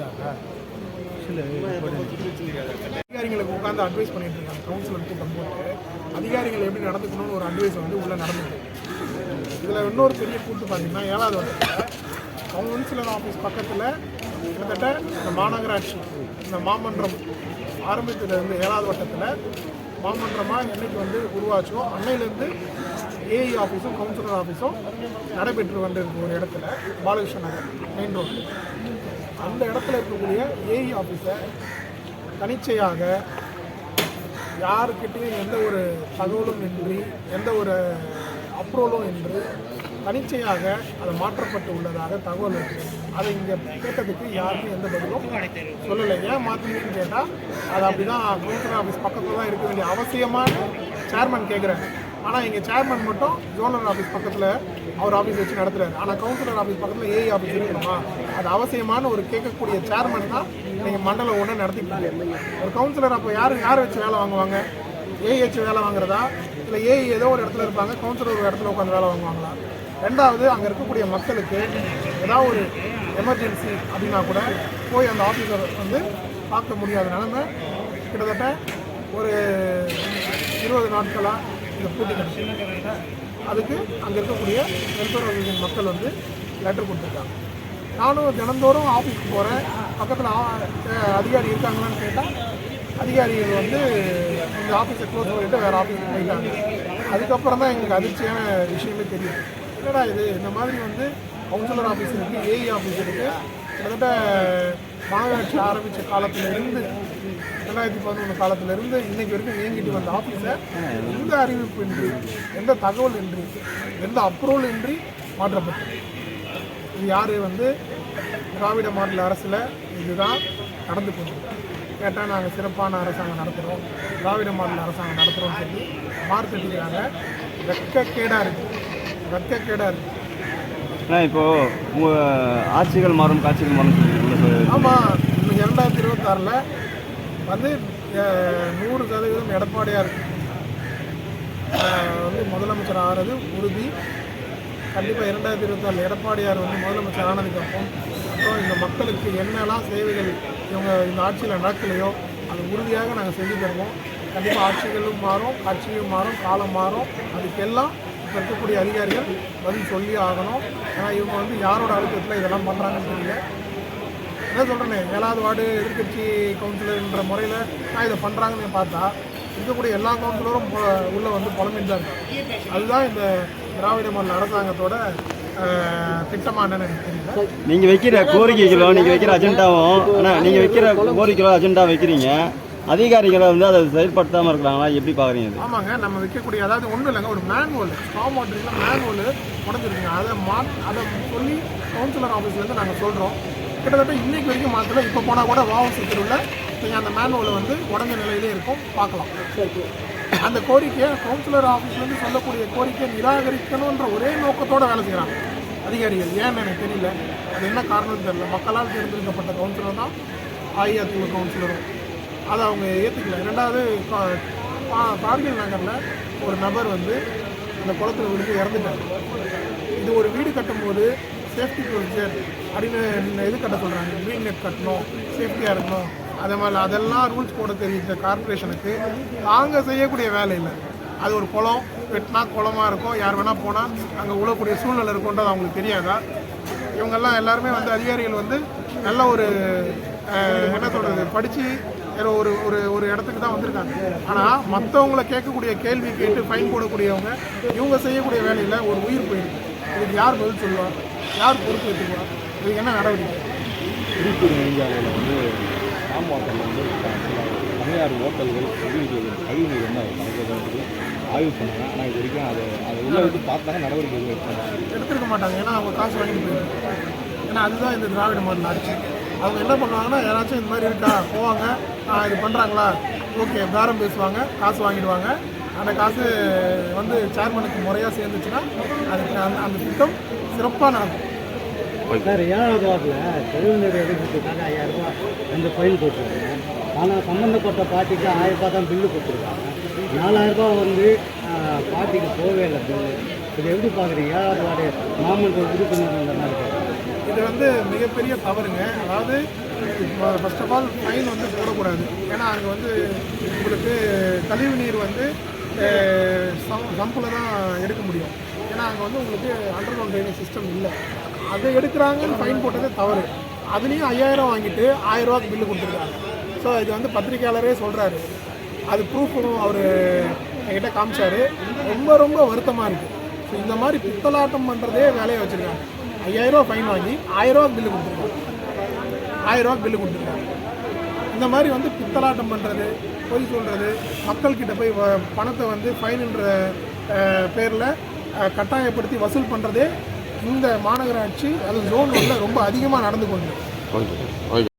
புரியுதா? சில அதிகாரிகளுக்கு உட்காந்து அட்வைஸ் பண்ணிட்டு இருக்காங்க. கவுன்சிலர் கூட்டம் போட்டு அதிகாரிகள் எப்படி நடந்துக்கணும்னு ஒரு அட்வைஸ் வந்து உள்ளே நடந்துட்டு. இதில் இன்னொரு பெரிய கூட்டு பார்த்தீங்கன்னா 7வது வருடத்தில் கவுன்சிலர் ஆஃபீஸ் பக்கத்தில் கிட்டத்தட்ட இந்த மாநகராட்சி இந்த மாமன்றம் ஆரம்பித்ததுலேருந்து 7வது வட்டத்தில் மாமன்றமாக என்னைக்கு வந்து உருவாச்சோ அன்னையிலேருந்து ஏஇ ஆஃபீஸும் கவுன்சிலர் ஆஃபீஸும் நடைபெற்று வந்திருக்க ஒரு இடத்துல பாலகிருஷ்ண நகர் மெயின் ரோடு அந்த இடத்துல இருக்கக்கூடிய ஏஇ ஆஃபீஸை தனிச்சையாக யாருக்கிட்டையும் எந்த ஒரு தகவலும் இன்றி எந்த ஒரு அப்ரூவலும் இன்றி தனிச்சையாக அது மாற்றப்பட்டு உள்ளதாக தகவல் இருக்குது. அதை இங்கே கேட்டதுக்கு யாருக்கும் எந்த பதிலும் சொல்லலை. ஏன் மாற்றினீங்கன்னு கேட்டால் அது அப்படி தான் கவுன்சிலர் ஆஃபீஸ் பக்கத்தில் தான் இருக்க வேண்டிய அவசியமான சேர்மன் கேட்குறாரு. ஆனால் எங்கள் சேர்மன் மட்டும் ஜோனல் ஆஃபீஸ் பக்கத்தில் அவர் ஆஃபீஸ் வச்சு நடத்துகிறாரு. ஆனால் கவுன்சிலர் ஆஃபீஸ் பக்கத்தில் ஏஇ ஆஃபீஸ் இருக்கணுமா? அது அவசியமான ஒரு கேட்கக்கூடிய சேர்மன் தான் நீங்கள் மண்டலம் ஒன்று நடத்திக்கிட்டு ஒரு கவுன்சிலர் அப்போ யார் வச்சு வேலை வாங்குவாங்க? ஏஇ வச்சு வேலை வாங்குறதா? இல்லை ஏஇ ஏதோ ஒரு இடத்துல இருப்பாங்க, கவுன்சிலர் ஒரு இடத்துல உட்காந்து வேலை வாங்குவாங்களா? ரெண்டாவது, அங்கே இருக்கக்கூடிய மக்களுக்கு ஏதாவது ஒரு எமர்ஜென்சி அப்படின்னா கூட போய் அந்த ஆஃபீஸர் வந்து பார்க்க முடியாத நிலைமை கிட்டத்தட்ட ஒரு 20 நாட்களாக இதை பூட்டி கிடச்சி. அதுக்கு அங்கே இருக்கக்கூடிய வெல்ஃபேர் ஆர்கனைசேஷன் மக்கள் வந்து லெட்டர் கொடுத்துருக்காங்க. நானும் தினந்தோறும் ஆஃபீஸ்க்கு போகிறேன். பக்கத்தில் அதிகாரி இருக்காங்களான்னு கேட்டால் அதிகாரிகள் வந்து இந்த ஆஃபீஸை க்ளோஸ் பண்ணிவிட்டு வேறு ஆஃபீஸுக்கு போயிட்டாங்க. அதுக்கப்புறம் தான் எங்களுக்கு அதிர்ச்சியான விஷயமே தெரியும். என்னடா இது, இந்த மாதிரி வந்து கவுன்சிலர் ஆஃபீஸ் இருக்குது, ஏஇ ஆஃபீஸ் இருக்குது. கிட்டத்தட்ட மாநகராட்சி ஆரம்பித்த காலத்திலிருந்து 2011 காலத்திலிருந்து இன்றைக்கு வரைக்கும் இயங்கிட்டு வந்த ஆஃபீஸை எந்த அறிவிப்பு இன்றி, எந்த தகவல் இன்றி, எந்த அப்ரூவல் இன்றி மாற்றப்பட்டது. இது யார் வந்து திராவிட மாடல் அரசில் இதுதான் நடந்து கொண்டிருக்கு. கேட்டால் நாங்கள் சிறப்பான அரசாங்கம் நடத்துகிறோம், திராவிட மாடல் அரசாங்கம் நடத்துகிறோம்னு சொல்லி மார்க் கட்டிக்கிறாங்க. வெட்கக்கேடாக இருக்குது, வெட்கக்கேடாக இருக்குது. இப்போது ஆட்சிகள் மாறும் காட்சிகள் மாறும் சொல்லி ஆமாம், இன்னைக்கு 2026 வந்து 100% எடப்பாடியார் வந்து முதலமைச்சர் ஆகிறது உறுதி. கண்டிப்பாக 2024 எடப்பாடியார் வந்து முதலமைச்சர் ஆனதுக்கப்புறம் அப்புறம் இந்த மக்களுக்கு என்னெல்லாம் சேவைகள் இவங்க இந்த ஆட்சியில் நடக்கலையோ அது உறுதியாக நாங்கள் செஞ்சு தருவோம். கண்டிப்பாக ஆட்சிகளும் மாறும், கட்சியும் மாறும், காலம் மாறும். அதுக்கெல்லாம் இப்போ இருக்கக்கூடிய அதிகாரிகள் பதில் சொல்லி ஆகணும். ஏன்னா இவங்க வந்து யாரோட அழுத்தத்தில் இதெல்லாம் பண்ணுறாங்கன்னு தெரியல. என்ன சொல்கிறேனே, 7வது வார்டு எதிர்கட்சி கவுன்சிலர்ன்ற முறையில் நான் இதை பண்ணுறாங்கன்னு பார்த்தா இருக்கக்கூடிய எல்லா கவுன்சிலரும் உள்ளே வந்து புலம்பிட்டு தான் இருக்காங்க. அதுதான் இந்த திராவிட மாடல் அரசாங்கத்தோட திட்டமாக என்னன்னு எனக்கு தெரியல. நீங்கள் வைக்கிற கோரிக்கைகளோ நீங்கள் வைக்கிற அஜெண்டாவும் ஆனால் நீங்கள் வைக்கிற கோரிக்கைகளோ அஜெண்டா வைக்கிறீங்க, அதிகாரிகளை வந்து அதை செயல்படுத்தாமல் இருக்கிறாங்களா? எப்படி பார்க்குறீங்க? ஆமாங்க, நம்ம வைக்கக்கூடிய அதாவது ஒன்றும் இல்லைங்க, ஒரு மேனுவல் ஸ்டாம் வாட்டரில் மேனுவல் உடஞ்சிருக்குங்க. அதை சொல்லி கவுன்சிலர் ஆஃபீஸ்லேருந்து நாங்கள் சொல்கிறோம். கிட்டத்தட்ட இன்றைக்கு வரைக்கும் மாற்றல. இப்போ போனால் கூட வாவசி தெருவில் நீங்கள் அந்த மேனுவலை வந்து உடஞ்ச நிலையிலே இருக்கும், பார்க்கலாம். அந்த கோரிக்கையை கவுன்சிலர் ஆஃபீஸ்லேருந்து சொல்லக்கூடிய கோரிக்கையை நிராகரிக்கணுன்ற ஒரே நோக்கத்தோடு வேலை செய்கிறாங்க அதிகாரிகள். ஏன்னு எனக்கு தெரியல, அது என்ன காரணம்னு தெரியல. மக்களால் தேர்ந்தெடுக்கப்பட்ட கவுன்சிலர் தான் அஇஅதிமுக கவுன்சிலரும், அதை அவங்க ஏற்றுக்கல. ரெண்டாவது, கார்கில் நகரில் ஒரு நபர் வந்து அந்த குளத்தில் விழுந்து இறந்துட்டார். இது ஒரு வீடு கட்டும்போது சேஃப்டி ப்ரொசீஜர் அப்படின்னு இது கட்ட சொல்கிறாங்க, க்ரீன் நெட் கட்டணும், சேஃப்டியாக இருக்கணும், அதே மாதிரி அதெல்லாம் ரூல்ஸ் போட தெரிவித்த கார்பரேஷனுக்கு நாங்கள் செய்யக்கூடிய வேலை இல்லை. அது ஒரு குளம், வெட்டினா குளமாக இருக்கும், யார் வேணால் போனால் அங்கே உழக்கூடிய சூழ்நிலை இருக்குன்றது அவங்களுக்கு தெரியாதா? இவங்கெல்லாம் எல்லாருமே வந்து அதிகாரிகள் வந்து நல்ல ஒரு என்ன சொல்கிறது படித்து ஒரு ஒரு ஒரு இடத்துக்கு தான் வந்திருக்காங்க. ஆனால் மற்றவங்களை கேட்கக்கூடிய கேள்வி கேட்டு ஃபைன் போடக்கூடியவங்க இவங்க செய்யக்கூடிய வேலையில் ஒரு உயிர் போயிருக்கு. இதுக்கு யார் பதில் சொல்லுவார்? யார் பொறுப்பு எடுத்துக்குவார்? இதுக்கு என்ன நடவடிக்கை? திருப்பூர் நெடுஞ்சாலையில் வந்து சாம்பாட்டில் வந்து தனியார் ஹோட்டல்கள் கழிவுகள் என்ன கணக்கு ஆய்வு பண்ணாங்க. ஆனால் இது வரைக்கும் அதை உள்ள வந்து பார்த்தாங்க, நடவடிக்கை எடுத்துருக்க மாட்டாங்க. ஏன்னா அவங்க காசு வாங்கிட்டு போயிருக்காங்க. ஏன்னா அதுதான் இந்த திராவிட மாடல் ஆட்சி. அவங்க என்ன பண்ணுவாங்கன்னா, யாராச்சும் இந்த மாதிரி இருக்கா போவாங்க, இது பண்ணுறாங்களா, ஓகே பேரம் பேசுவாங்க, காசு வாங்கிடுவாங்க. அந்த காசு வந்து சேர்மனுக்கு முறையாக சேர்ந்துச்சுன்னா அதுக்கு அந்த திட்டம் சிறப்பாக நடக்கும். சார், 7வது வார்டில் கழிவுநீர் எடுக்கிறதுக்காக 5000 ரூபா அந்த ஃபைன் போட்டுருக்காங்க. ஆனால் சம்மந்தப்பட்ட பார்ட்டிக்கு 1000 ரூபா தான் பில்லு கொடுத்துருக்காங்க. 4000 ரூபா வந்து பார்ட்டிக்கு போகவே இல்லை பில்லு. இது எப்படி பார்க்குறீங்க? 7வது வார்டு மாமன்ற உறுப்பினர் அந்த மாதிரி இது வந்து மிகப்பெரிய தவறுங்க. அதாவது ஃபர்ஸ்ட் ஆஃப் ஆல் ஃபைன் வந்து போடக்கூடாது. ஏன்னா அங்கே வந்து உங்களுக்கு கழிவு நீர் வந்து சம்பில் தான் எடுக்க முடியும். ஏன்னா அங்கே வந்து உங்களுக்கு அண்டர் கிரவுண்ட் ட்ரைனேஜ் சிஸ்டம் இல்லை. அதை எடுக்கிறாங்கன்னு ஃபைன் போட்டதே தவறு. அதுலேயும் 5000 வாங்கிட்டு 1000 ரூபாய்க்கு பில்லு கொடுத்துருக்காங்க. ஸோ இது வந்து பத்திரிக்கையாளரே சொல்கிறாரு, அது ப்ரூஃபும் அவர் என்கிட்ட காமிச்சார். ரொம்ப ரொம்ப வருத்தமாக இருக்குது. ஸோ இந்த மாதிரி பித்தலாட்டம் பண்ணுறதே வேலையை வச்சுருக்காங்க. 5000 ரூபா ஃபைன் வாங்கி 1000 ரூபாய்க்கு பில்லு கொடுத்துருக்காங்க. 1000 ரூபாய்க்கு பில்லு கொடுத்துருக்காங்க. இந்த மாதிரி வந்து பித்தலாட்டம் பண்ணுறது, பொய் சொல்கிறது, மக்கள்கிட்ட போய் பணத்தை வந்து ஃபைனுன்ற பேரில் கட்டாயப்படுத்தி வசூல் பண்ணுறதே இந்த மாநகராட்சி அது ஜோன் 1 ரொம்ப அதிகமாக நடந்து கொண்டு. Okay okay.